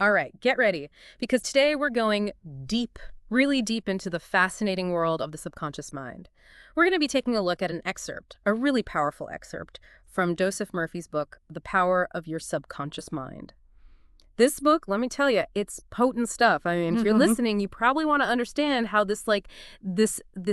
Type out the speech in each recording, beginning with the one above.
All right, get ready, because today we're going deep, really deep into the fascinating world of the subconscious mind. We're going to be taking a look at an excerpt, a really powerful excerpt, from Joseph Murphy's book, The Power of Your Subconscious Mind. This book, let me tell you, it's potent stuff. I mean, if you're listening, you probably want to understand how this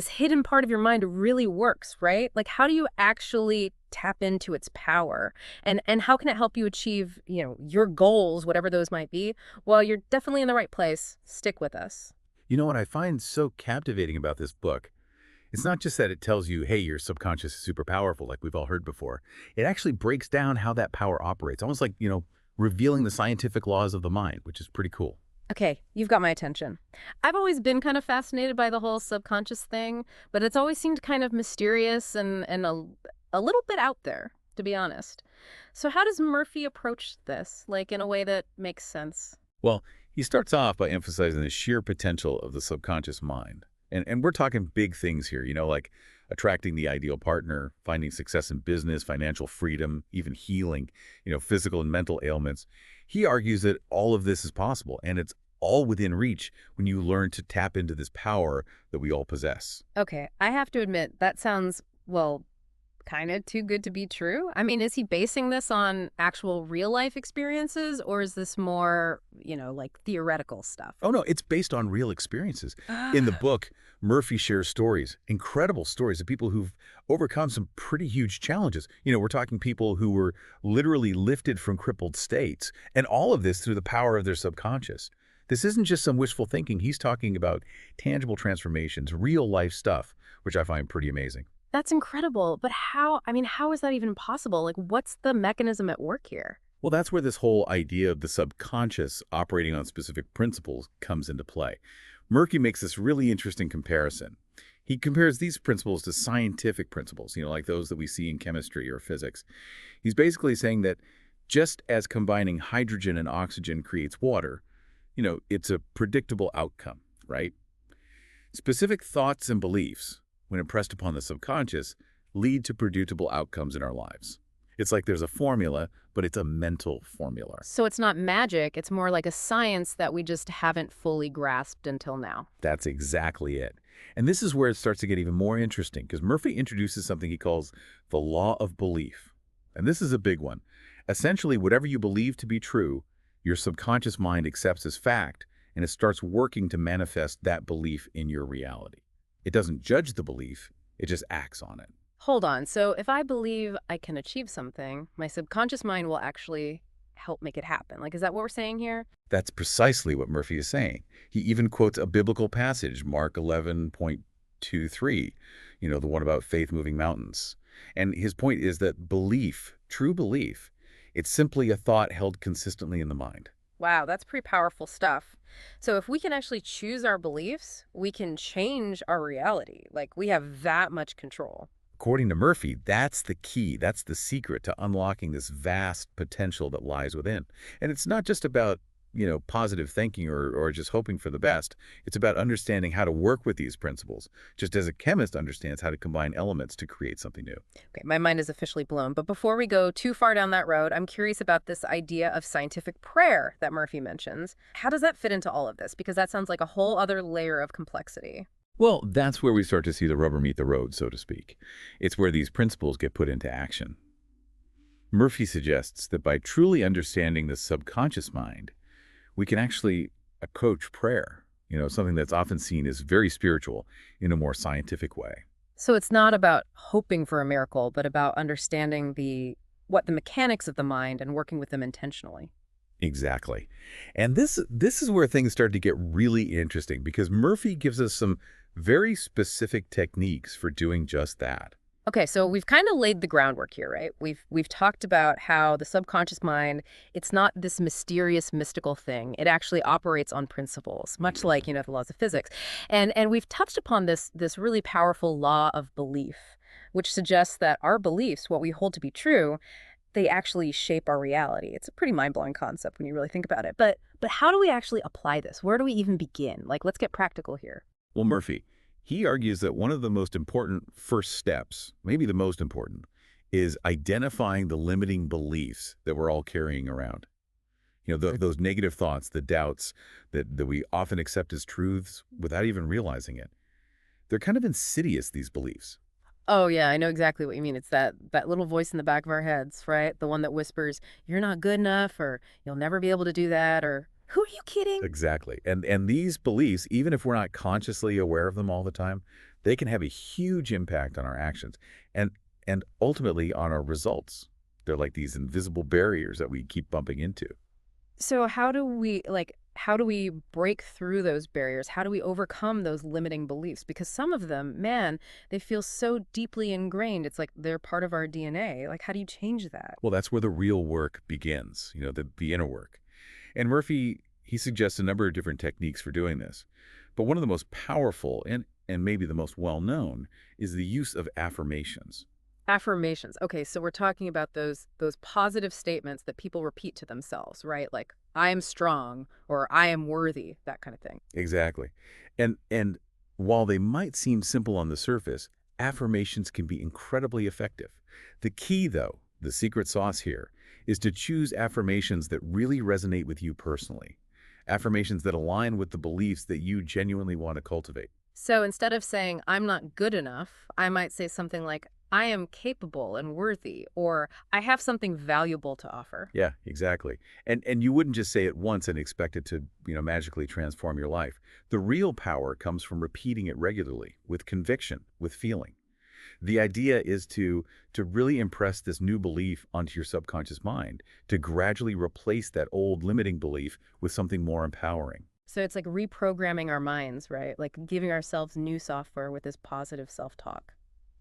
hidden part of your mind really works, right? Like, how do you actually tap into its power? And how can it help you achieve, your goals, whatever those might be? Well, you're definitely in the right place. Stick with us. You know what I find so captivating about this book? It's not just that it tells you, hey, your subconscious is super powerful, like we've all heard before. It actually breaks down how that power operates, almost like, revealing the scientific laws of the mind, which is pretty cool. Okay, you've got my attention. I've always been kind of fascinated by the whole subconscious thing, but it's always seemed kind of mysterious and a little bit out there, to be honest. So how does Murphy approach this, like in a way that makes sense? Well, he starts off by emphasizing the sheer potential of the subconscious mind. And we're talking big things here, like attracting the ideal partner, finding success in business, financial freedom, even healing, physical and mental ailments. He argues that all of this is possible, and it's all within reach when you learn to tap into this power that we all possess. Okay, I have to admit, that sounds, well, kind of too good to be true. I mean, is he basing this on actual real life experiences, or is this more, like theoretical stuff? Oh, no, it's based on real experiences. In the book, Murphy shares stories, incredible stories of people who've overcome some pretty huge challenges. We're talking people who were literally lifted from crippled states, and all of this through the power of their subconscious. This isn't just some wishful thinking. He's talking about tangible transformations, real life stuff, which I find pretty amazing. That's incredible. But how is that even possible? Like, what's the mechanism at work here? Well, that's where this whole idea of the subconscious operating on specific principles comes into play. Murphy makes this really interesting comparison. He compares these principles to scientific principles, like those that we see in chemistry or physics. He's basically saying that just as combining hydrogen and oxygen creates water, it's a predictable outcome, right? Specific thoughts and beliefs, when impressed upon the subconscious, lead to predictable outcomes in our lives. It's like there's a formula, but it's a mental formula. So it's not magic, it's more like a science that we just haven't fully grasped until now. That's exactly it. And this is where it starts to get even more interesting, because Murphy introduces something he calls the law of belief. And this is a big one. Essentially, whatever you believe to be true, your subconscious mind accepts as fact, and it starts working to manifest that belief in your reality. It doesn't judge the belief, it just acts on it. Hold on. So if I believe I can achieve something, my subconscious mind will actually help make it happen. Like, is that what we're saying here? That's precisely what Murphy is saying. He even quotes a biblical passage, Mark 11:23, the one about faith moving mountains. And his point is that belief, true belief, it's simply a thought held consistently in the mind. Wow, that's pretty powerful stuff. So if we can actually choose our beliefs, we can change our reality. Like, we have that much control. According to Murphy, that's the key. That's the secret to unlocking this vast potential that lies within. And it's not just about, positive thinking or just hoping for the best. It's about understanding how to work with these principles, just as a chemist understands how to combine elements to create something new. Okay, my mind is officially blown. But before we go too far down that road, I'm curious about this idea of scientific prayer that Murphy mentions. How does that fit into all of this? Because that sounds like a whole other layer of complexity. Well, that's where we start to see the rubber meet the road, so to speak. It's where these principles get put into action. Murphy suggests that by truly understanding the subconscious mind, we can actually approach prayer, something that's often seen as very spiritual, in a more scientific way. So it's not about hoping for a miracle, but about understanding the mechanics of the mind and working with them intentionally. Exactly. And this is where things start to get really interesting, because Murphy gives us some very specific techniques for doing just that. Okay, so we've kind of laid the groundwork here, right? We've talked about how the subconscious mind, it's not this mysterious, mystical thing. It actually operates on principles, much like, the laws of physics. And we've touched upon this really powerful law of belief, which suggests that our beliefs, what we hold to be true, they actually shape our reality. It's a pretty mind-blowing concept when you really think about it. But how do we actually apply this? Where do we even begin? Like, let's get practical here. Well, Murphy, he argues that one of the most important first steps, maybe the most important, is identifying the limiting beliefs that we're all carrying around. Those negative thoughts, the doubts that we often accept as truths without even realizing it. They're kind of insidious, these beliefs. Oh, yeah, I know exactly what you mean. It's that little voice in the back of our heads, right? The one that whispers, "You're not good enough," or "You'll never be able to do that," or "Who are you kidding?" Exactly. And these beliefs, even if we're not consciously aware of them all the time, they can have a huge impact on our actions and and ultimately on our results. They're like these invisible barriers that we keep bumping into. So how do we break through those barriers? How do we overcome those limiting beliefs? Because some of them, man, they feel so deeply ingrained. It's like they're part of our DNA. Like, how do you change that? Well, that's where the real work begins, the inner work. And Murphy, he suggests a number of different techniques for doing this. But one of the most powerful and maybe the most well-known is the use of affirmations. Affirmations. Okay, so we're talking about those positive statements that people repeat to themselves, right? Like I am strong or I am worthy, that kind of thing. Exactly. And while they might seem simple on the surface, affirmations can be incredibly effective. The key, though, the secret sauce here, is to choose affirmations that really resonate with you personally. Affirmations that align with the beliefs that you genuinely want to cultivate. So instead of saying I'm not good enough, I might say something like I am capable and worthy, or I have something valuable to offer. Yeah, exactly. And you wouldn't just say it once and expect it to, magically transform your life. The real power comes from repeating it regularly, with conviction, with feeling. The idea is to really impress this new belief onto your subconscious mind, to gradually replace that old limiting belief with something more empowering. So it's like reprogramming our minds, right? Like giving ourselves new software with this positive self-talk.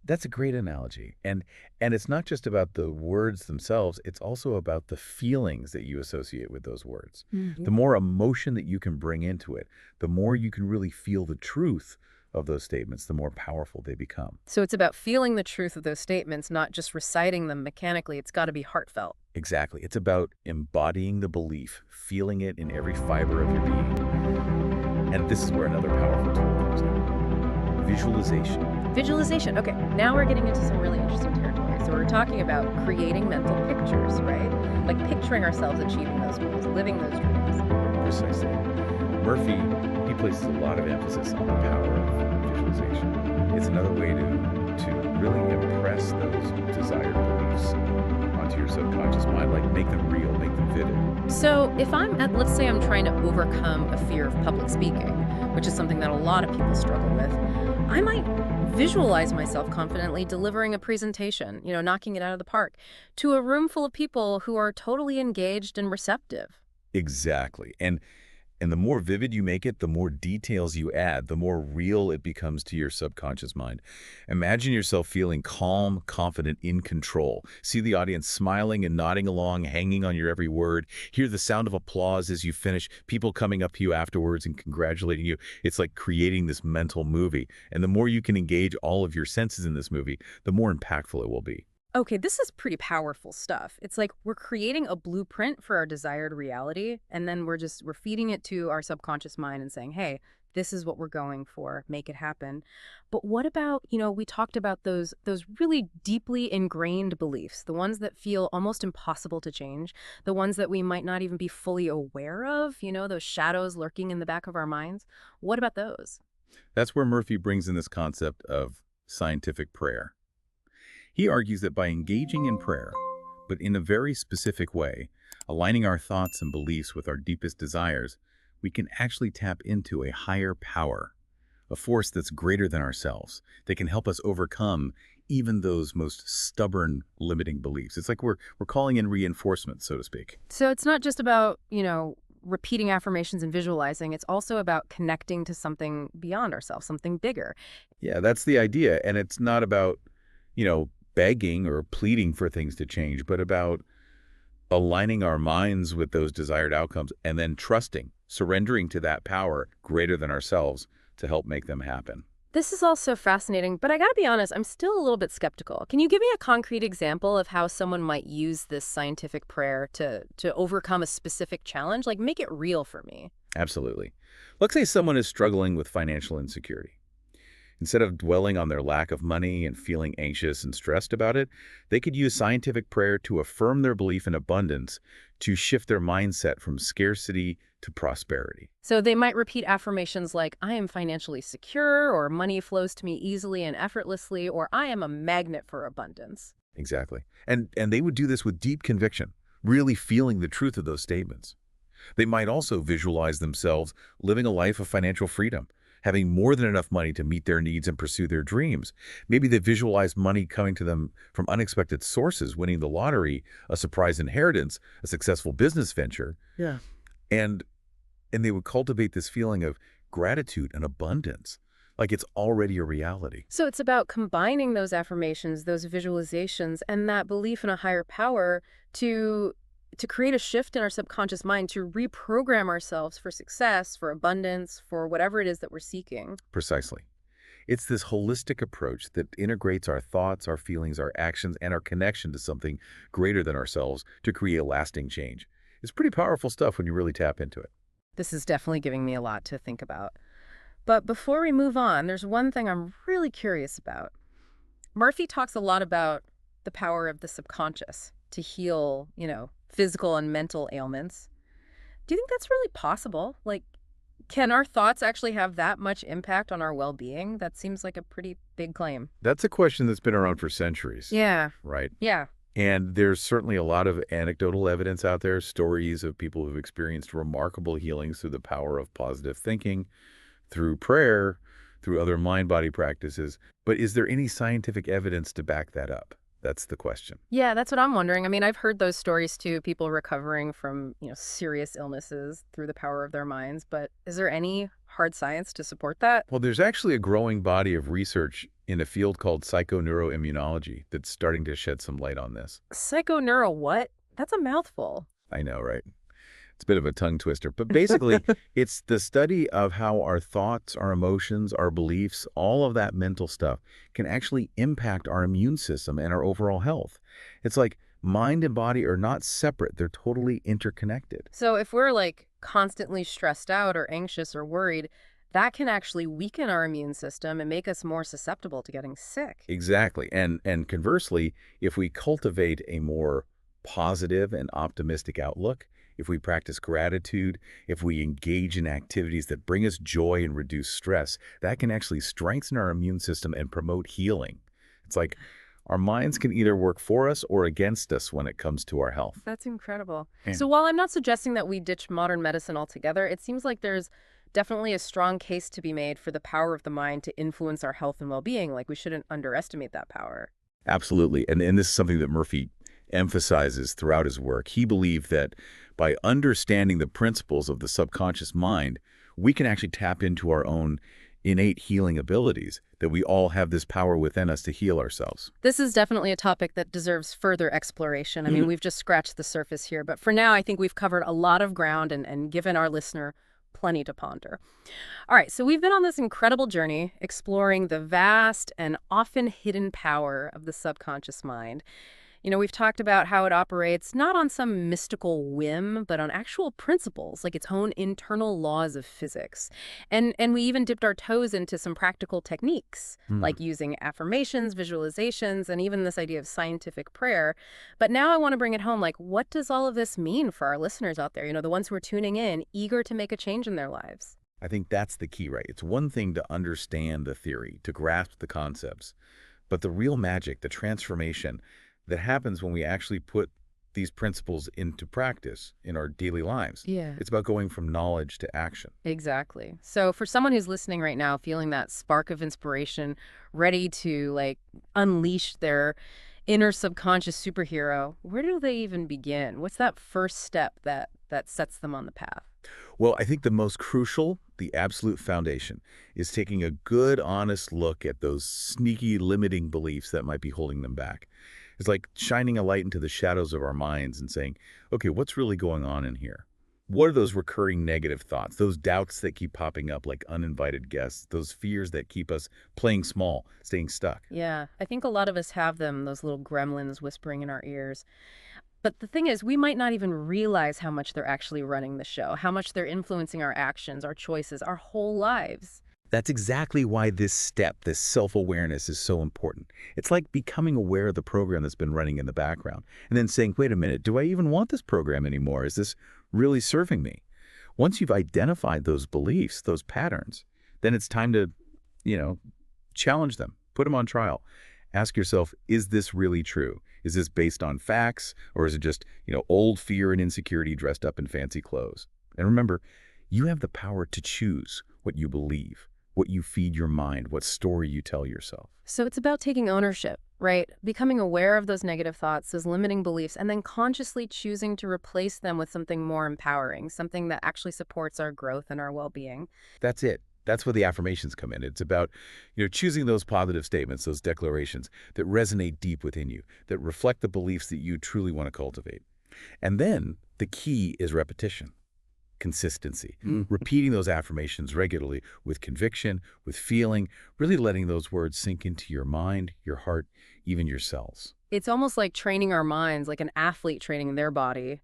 That's a great analogy. And it's not just about the words themselves, it's also about the feelings that you associate with those words. The Mhm. more emotion that you can bring into it, the more you can really feel the truth of those statements, the more powerful they become. So it's about feeling the truth of those statements, not just reciting them mechanically. It's got to be heartfelt. Exactly. It's about embodying the belief, feeling it in every fiber of your being. And this is where another powerful tool comes in. Visualization. Visualization. Okay, now we're getting into some really interesting territory. So we're talking about creating mental pictures, right? Like picturing ourselves achieving those goals, living those dreams. Precisely. Murphy, he places a lot of emphasis on the power of visualization. It's another way to really impress those desired beliefs onto your subconscious mind, like make them real, make them vivid. So if let's say I'm trying to overcome a fear of public speaking, which is something that a lot of people struggle with, I might visualize myself confidently delivering a presentation, knocking it out of the park, to a room full of people who are totally engaged and receptive. Exactly. And the more vivid you make it, the more details you add, the more real it becomes to your subconscious mind. Imagine yourself feeling calm, confident, in control. See the audience smiling and nodding along, hanging on your every word. Hear the sound of applause as you finish, people coming up to you afterwards and congratulating you. It's like creating this mental movie. And the more you can engage all of your senses in this movie, the more impactful it will be. Okay, this is pretty powerful stuff. It's like we're creating a blueprint for our desired reality, and then we're feeding it to our subconscious mind and saying, "Hey, this is what we're going for. Make it happen." But what about, we talked about those really deeply ingrained beliefs, the ones that feel almost impossible to change, the ones that we might not even be fully aware of, those shadows lurking in the back of our minds. What about those? That's where Murphy brings in this concept of scientific prayer. He argues that by engaging in prayer, but in a very specific way, aligning our thoughts and beliefs with our deepest desires, we can actually tap into a higher power, a force that's greater than ourselves, that can help us overcome even those most stubborn, limiting beliefs. It's like we're calling in reinforcement, so to speak. So it's not just about, repeating affirmations and visualizing. It's also about connecting to something beyond ourselves, something bigger. Yeah, that's the idea. And it's not about, begging or pleading for things to change, but about aligning our minds with those desired outcomes and then trusting, surrendering to that power greater than ourselves to help make them happen. This is all so fascinating, but I gotta be honest, I'm still a little bit skeptical. Can you give me a concrete example of how someone might use this scientific prayer to overcome a specific challenge? Like, make it real for me. Absolutely. Let's say someone is struggling with financial insecurity. Instead of dwelling on their lack of money and feeling anxious and stressed about it, they could use scientific prayer to affirm their belief in abundance, to shift their mindset from scarcity to prosperity. So they might repeat affirmations like, I am financially secure, or money flows to me easily and effortlessly, or I am a magnet for abundance. Exactly. And they would do this with deep conviction, really feeling the truth of those statements. They might also visualize themselves living a life of financial freedom, having more than enough money to meet their needs and pursue their dreams. Maybe they visualize money coming to them from unexpected sources, winning the lottery, a surprise inheritance, a successful business venture. Yeah. And they would cultivate this feeling of gratitude and abundance, like it's already a reality. So it's about combining those affirmations, those visualizations, and that belief in a higher power to create a shift in our subconscious mind, to reprogram ourselves for success, for abundance, for whatever it is that we're seeking. Precisely. It's this holistic approach that integrates our thoughts, our feelings, our actions, and our connection to something greater than ourselves to create lasting change. It's pretty powerful stuff when you really tap into it. This is definitely giving me a lot to think about. But before we move on, there's one thing I'm really curious about. Murphy talks a lot about the power of the subconscious to heal, physical and mental ailments. Do you think that's really possible? Like, can our thoughts actually have that much impact on our well-being? That seems like a pretty big claim. That's a question that's been around for centuries. Yeah. Right? Yeah. And there's certainly a lot of anecdotal evidence out there, stories of people who've experienced remarkable healings through the power of positive thinking, through prayer, through other mind-body practices. But is there any scientific evidence to back that up? That's the question. Yeah, that's what I'm wondering. I mean, I've heard those stories too, people recovering from, serious illnesses through the power of their minds. But is there any hard science to support that? Well, there's actually a growing body of research in a field called psychoneuroimmunology that's starting to shed some light on this. Psychoneuro what? That's a mouthful. I know, right? It's a bit of a tongue twister, but basically it's the study of how our thoughts, our emotions, our beliefs, all of that mental stuff can actually impact our immune system and our overall health. It's like mind and body are not separate. They're totally interconnected. So if we're constantly stressed out or anxious or worried, that can actually weaken our immune system and make us more susceptible to getting sick. Exactly. And conversely, if we cultivate a more positive and optimistic outlook, if we practice gratitude, if we engage in activities that bring us joy and reduce stress, that can actually strengthen our immune system and promote healing. It's like our minds can either work for us or against us when it comes to our health. That's incredible. Yeah. So while I'm not suggesting that we ditch modern medicine altogether, it seems like there's definitely a strong case to be made for the power of the mind to influence our health and well-being. Like, we shouldn't underestimate that power. Absolutely. And this is something that Murphy emphasizes throughout his work. He believed that by understanding the principles of the subconscious mind, we can actually tap into our own innate healing abilities, that we all have this power within us to heal ourselves. This is definitely a topic that deserves further exploration. I mean, we've just scratched the surface here, but for now, I think we've covered a lot of ground and given our listener plenty to ponder. All right, so we've been on this incredible journey exploring the vast and often hidden power of the subconscious mind. We've talked about how it operates not on some mystical whim, but on actual principles, like its own internal laws of physics. And we even dipped our toes into some practical techniques, like using affirmations, visualizations, and even this idea of scientific prayer. But now I want to bring it home, like, what does all of this mean for our listeners out there, the ones who are tuning in, eager to make a change in their lives? I think that's the key, right? It's one thing to understand the theory, to grasp the concepts, but the real magic, the transformation that happens when we actually put these principles into practice in our daily lives. Yeah. It's about going from knowledge to action. Exactly. So for someone who's listening right now, feeling that spark of inspiration, ready to unleash their inner subconscious superhero, where do they even begin? What's that first step that sets them on the path? Well, I think the most crucial, the absolute foundation, is taking a good, honest look at those sneaky, limiting beliefs that might be holding them back. It's like shining a light into the shadows of our minds and saying, okay, what's really going on in here? What are those recurring negative thoughts, those doubts that keep popping up like uninvited guests, those fears that keep us playing small, staying stuck? Yeah, I think a lot of us have them, those little gremlins whispering in our ears. But the thing is, we might not even realize how much they're actually running the show, how much they're influencing our actions, our choices, our whole lives. That's exactly why this step, this self-awareness, is so important. It's like becoming aware of the program that's been running in the background and then saying, wait a minute, do I even want this program anymore? Is this really serving me? Once you've identified those beliefs, those patterns, then it's time to, you know, challenge them, put them on trial. Ask yourself, is this really true? Is this based on facts, or is it just, old fear and insecurity dressed up in fancy clothes? And remember, you have the power to choose what you believe, what you feed your mind, what story you tell yourself. So it's about taking ownership, right? Becoming aware of those negative thoughts, those limiting beliefs, and then consciously choosing to replace them with something more empowering, something that actually supports our growth and our well-being. That's it. That's where the affirmations come in. It's about, choosing those positive statements, those declarations that resonate deep within you, that reflect the beliefs that you truly want to cultivate. And then the key is repetition, consistency, repeating those affirmations regularly with conviction, with feeling, really letting those words sink into your mind, your heart, even your cells. It's almost like training our minds, like an athlete training their body,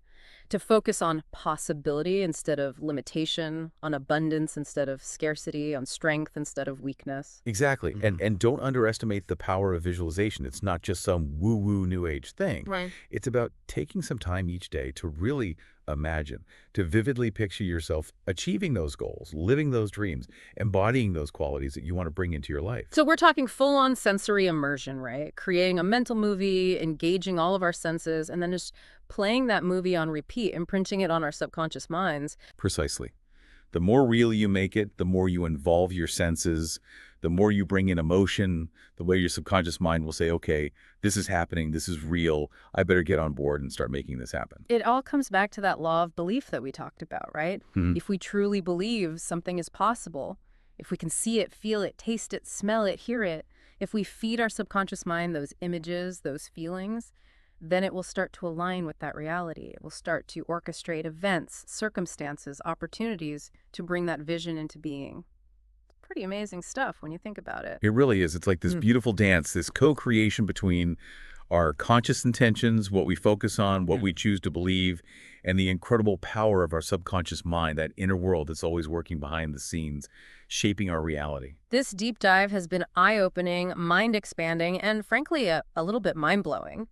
to focus on possibility instead of limitation, on abundance instead of scarcity, on strength instead of weakness. Exactly. And don't underestimate the power of visualization. It's not just some woo-woo new age thing. Right. It's about taking some time each day to really imagine, to vividly picture yourself achieving those goals, living those dreams, embodying those qualities that you want to bring into your life. So we're talking full-on sensory immersion, right? Creating a mental movie, engaging all of our senses, and then just playing that movie on repeat, imprinting it on our subconscious minds. Precisely. The more real you make it, the more you involve your senses, the more you bring in emotion, the way your subconscious mind will say, okay, this is happening, this is real, I better get on board and start making this happen. It all comes back to that law of belief that we talked about, right? If we truly believe something is possible, if we can see it, feel it, taste it, smell it, hear it, if we feed our subconscious mind those images, those feelings, then it will start to align with that reality. It will start to orchestrate events, circumstances, opportunities to bring that vision into being. Pretty amazing stuff when you think about it. It really is. It's like this beautiful dance, this co-creation between our conscious intentions, what we focus on, what we choose to believe, and the incredible power of our subconscious mind, that inner world that's always working behind the scenes, shaping our reality. This deep dive has been eye-opening, mind-expanding, and frankly, a little bit mind-blowing.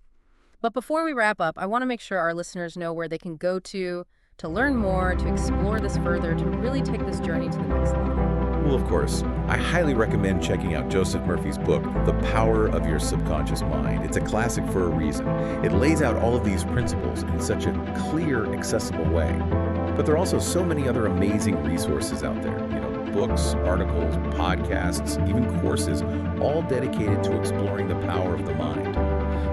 But before we wrap up, I want to make sure our listeners know where they can go to learn more, to explore this further, to really take this journey to the next level. Well, of course, I highly recommend checking out Joseph Murphy's book, The Power of Your Subconscious Mind. It's a classic for a reason. It lays out all of these principles in such a clear, accessible way. But there are also so many other amazing resources out there, books, articles, podcasts, even courses, all dedicated to exploring the power of the mind.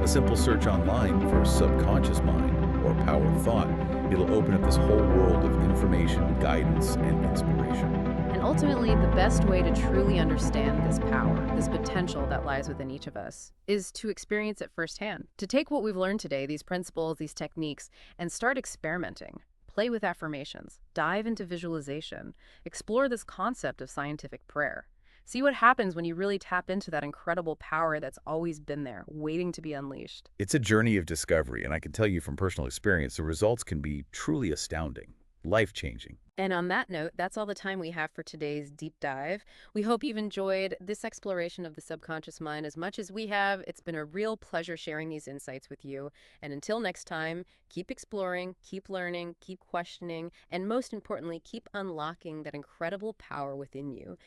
A simple search online for subconscious mind or power of thought, it'll open up this whole world of information, guidance, and inspiration. And ultimately, the best way to truly understand this power, this potential that lies within each of us, is to experience it firsthand. To take what we've learned today, these principles, these techniques, and start experimenting. Play with affirmations, dive into visualization, explore this concept of scientific prayer. See what happens when you really tap into that incredible power that's always been there, waiting to be unleashed. It's a journey of discovery, and I can tell you from personal experience, the results can be truly astounding, life-changing. And on that note, that's all the time we have for today's deep dive. We hope you've enjoyed this exploration of the subconscious mind as much as we have. It's been a real pleasure sharing these insights with you. And until next time, keep exploring, keep learning, keep questioning, and most importantly, keep unlocking that incredible power within you.